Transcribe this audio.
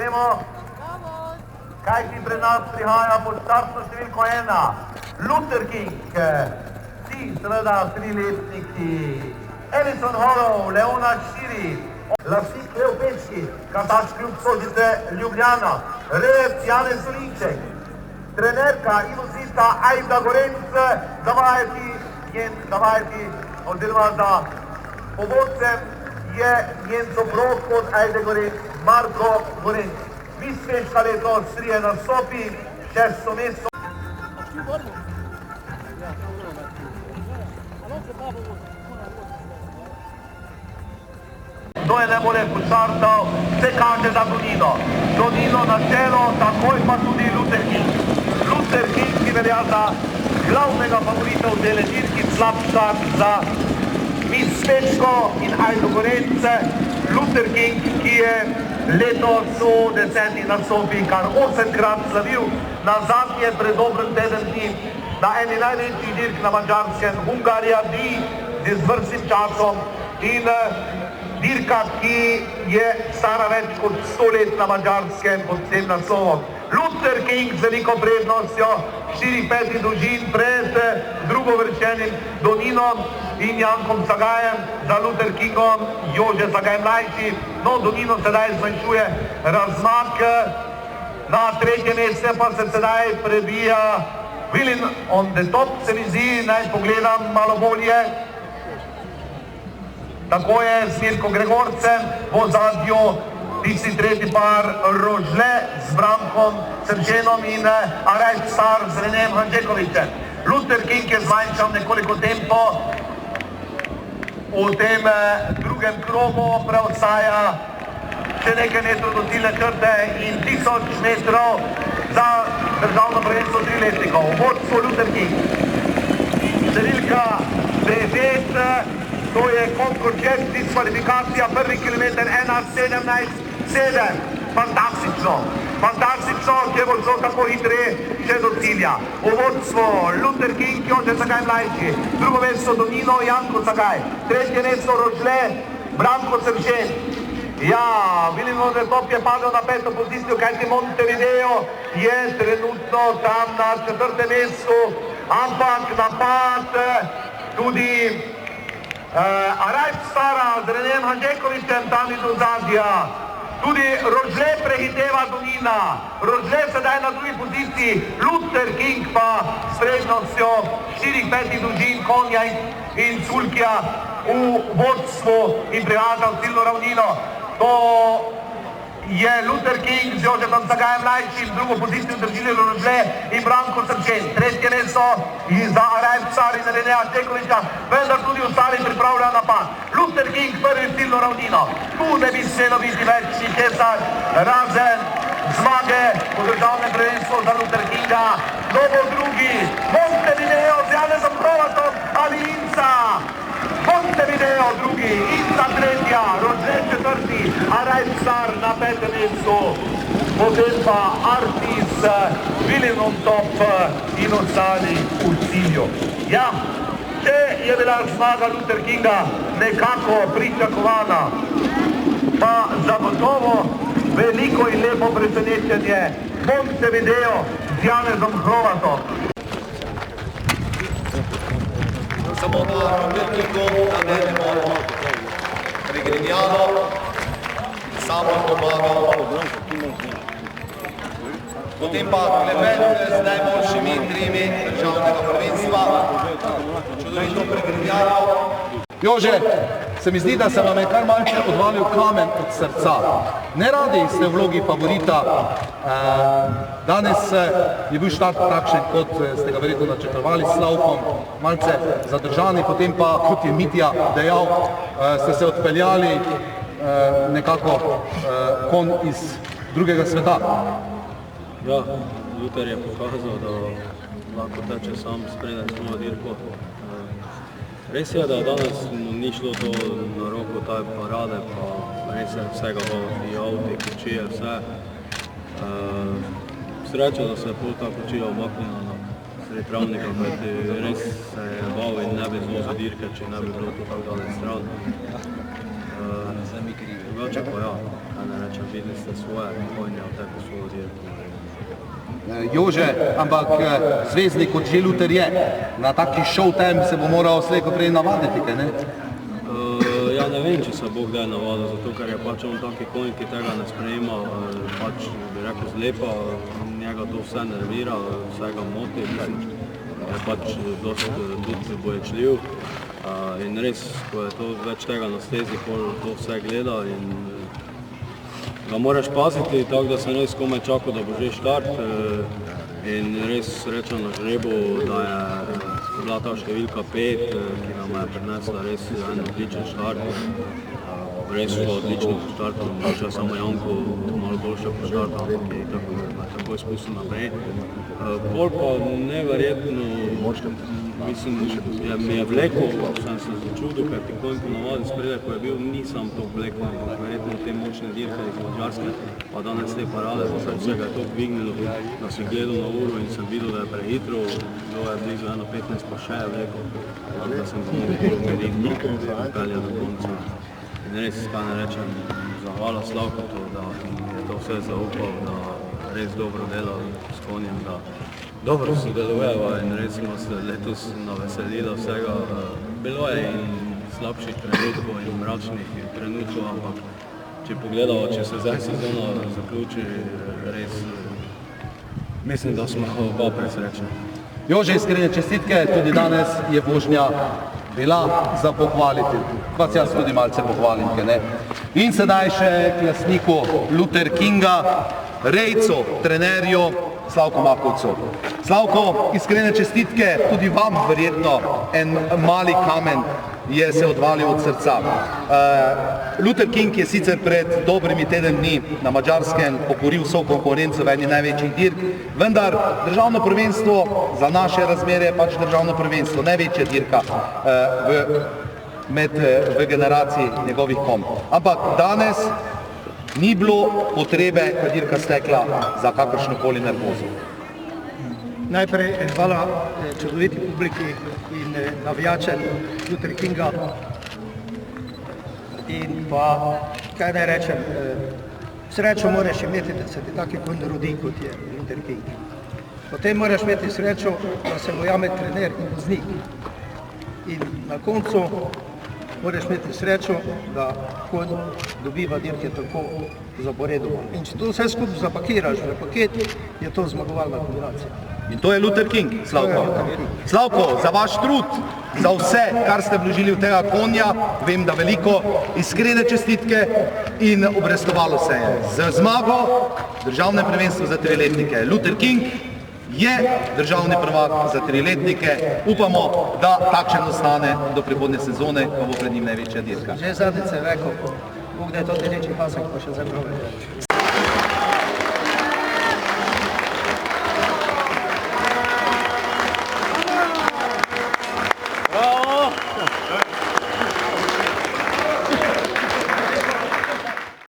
gremo. Kaj ti pred nas prihaja pod štartno številko 1? Luther King, vsi seveda 3-letniki, Ellison Hollow, Leona Širi, Lasik Leo Pečki, Katač Kljub Sožice Ljubljana, Revec Janez Solinček, trenerka in vozita Ajda Gorenc, zavajati oziroma za povodcem je njen soprog od Ajde Gorenc, Marko Gorenc. Vispeška letos trije nastopi, 6. mesto. Kdo je najbolje počartal, vse kaže za Donino. Donino na čelo, takoj pa tudi Luther King. Luther King, ki velja za glavnega favorita v tele dirki, slab štart za Vispeško in Ajdo Gorence. Luther King, ki je letos v 10. nastopi kar 8-krat slavil, na zadnje pred dobrim teden dni na eni največjih dirk na Madžarskem, Hungarija Di, z izvrstnim časom in dirka, ki je stara več kot 100 let na Madžarskem pod tem naslovom. Luther King z veliko prednostjo 4-5 dolžin pred drugovrščenim Doninom in Jankom Zagajem, za Luther Kingom Jože Zagaj mlajši. No, Donino sedaj zmanjšuje razmak, na 3. mesto pa se sedaj prebija Willin on the top, se mi zdi, naj pogledam malo bolje. Tako je s Mirko Gregorcem, v ozadju tisti tretji par Rožle z Brankom Srčenom in Arajt Star z Renem Hanžekovičem. Luther King je zmanjšal nekoliko tempo, v tem drugem krogu preostaja še nekaj metrov do ciljne črte in 1000 metrov za državno prvenstvo 3-letnikov. Vodstvo Luther King. Številka 9, to je Concord-Jet, diskvalifikacija, prvi kilometer 1:17:7. Fantastično, fantastično, kje bo šlo tako hitreje še do cilja. V vodstvo Luther King, Jože Zagaj mlajši, drugo mesto Donino, Janko Zagaj, 3. mesto Rožle, Branko Srčen. Ja, Willin on the top je padel na 5. pozicijo, kajti Montevideo je trenutno tam na 4. mestu, ampak napad tudi Arajt Stara z Renem Hanžekovičem tam iz ozadja. Tudi Rožle prehiteva Donina. Rožle sedaj na drugi poziciji, Luther King pa s prednostjo 4-5 dolžin konja in sulkija v vodstvu in prihaja v ciljno ravnino. To je Luther King z Jožetom Zagajem mlajšim, drugo pozicijo držili Rožle in Branko Srčen. 3. mesto za Arajt Star in Renea Hanžekoviča, vendar tudi ostali pripravljajo napad. Luther King prvi v ciljno ravnino. Tu ne bi smelo biti več ničesar razen zmage v državnem prvenstvu za Luther Kinga. Kdo bo drugi? Montevideo z Janezom Hrovatom ali Inca? Montevideo drugi, Inca tretja, Rožle 4., Arajt Star na 5. mestu, potem pa Artis, Willin on top in ostali v cilju. Ja, če je bila zmaga Luther Kinga nekako pričakovana, pa zagotovo veliko in lepo presenečenje Montevideo z Janezom Hrovatom. Samo na Luther Kingu navedemo Pregrinjano, samo pomagal. Potem pa Klemet z najboljšimi 3 državnega prvenstva, čudovito Pregrinjano. Jože, se mi zdi, da se vam je kar malce odvalil kamen od srca. Ne radi ste v vlogi favorita. Danes je bil štart takšen, kot ste ga verjetno načrtovali s Slavkom, malce zadržani, potem pa, kot je Mitja dejal, ste se odpeljali nekako kon iz drugega sveta. Ja, Luther je pokazal, da lahko teče sam spredaj svojo dirko. Res je, da danes ni šlo to na roko taj parade, pa res je vsega ti avti, kočije, vse. Sreča, da se je pol ta kočija omaknila na sred travnika, kajti res se je bal in ne bi zvozil dirke, če ne bi bilo to tako daleč stran. drugače pa ja, kaj ne rečem, videli ste svoje konje, v teku svojo dirko. Jože, ampak zvezdnik kot že Luther je, na taki showtime se bo moral slej ko prej navaditi, kaj ne? Ja, ne vem, če se bo kdaj navadil, zato ker je pač on taki konj, ki tega ne sprejema, pač bi rekel zlepa, njega to vse nervira, vse ga moti, mislim, je pač dosti boječljiv in res, ko je to več tega na stezi, pol to vse gleda in ga moraš paziti, tako da sem res komaj čakal, da bo že štart in res sreča na žrebu, da je bila ta številka 5, ki nam je prinesla res en odličen štart. Res šlo odlično po štartu, še samo Janko malo boljše po štartu, ampak je tako spustil naprej. Pol pa neverjetno, mislim, mi je vlekel, sem se začudil, ker ti konj ponavadi spredaj, ko je bil, nisem to vlekel, ampak verjetno te močne dirke iz Madžarske, pa danes te parade, pa vsega je to dvignilo, da sem gledal na uro in sem videl, da je prehitro, bilo je blizu 1:15, pa še je vlekel, da sem ga mogel umeriti, pelja do konca. In res, kaj ne rečem, zahvala Slavkotu, da je to vse zaupal, da res dobro dela s konjem, da dobro sodelujeva in res smo se letos naveselili vsega. Bilo je in slabših trenutkov in mračnih trenutkov, ampak če pogledamo, če se zdaj sezona zaključi, res mislim, da smo oba presrečni. Jože, iskrene čestitke, tudi danes je vožnja bila za pohvaliti. Vas jaz tudi malce pohvalim, ne? In sedaj še k lastniku Luther Kinga, rejcu, trenerju Slavku Makovcu. Slavko, iskrene čestitke, tudi vam verjetno en mali kamen je se odvalil od srca. Luther King je sicer pred dobrimi teden dni na Madžarskem pokoril vso konkurenco v eni največjih dirk, vendar državno prvenstvo za naše razmere je pač državno prvenstvo, največja dirka v generaciji njegovih konj. Ampak danes ni bilo potrebe, ko je dirka stekla, za kakršnokoli nervozo. Najprej hvala čudoviti publiki in navijačem Luther Kinga. In pa, kaj naj rečem, srečo moraš imeti, da se ti taki konj rodi, kot je Luther King. Potem moraš imeti srečo, da se ujame trener in voznik. In na koncu moraš imeti srečo, da konj dobiva dirke tako zaporedoma. In če to vse skupaj zapakiraš v paket, je to zmagovalna kombinacija. In to je Luther King, Slavko. Slavko, za vaš trud, za vse, kar ste vložili v tega konja, vem, da veliko, iskrene čestitke in obrestovalo se je. Z zmago državne prvenstvo za triletnike. Luther King je državni prvak za triletnike. Upamo, da takšen ostane do prihodnje sezone, ko bo pred njim največja dirka. Že zadnjič je rekel, Bog da je to tereči pasek, pa še zagrove.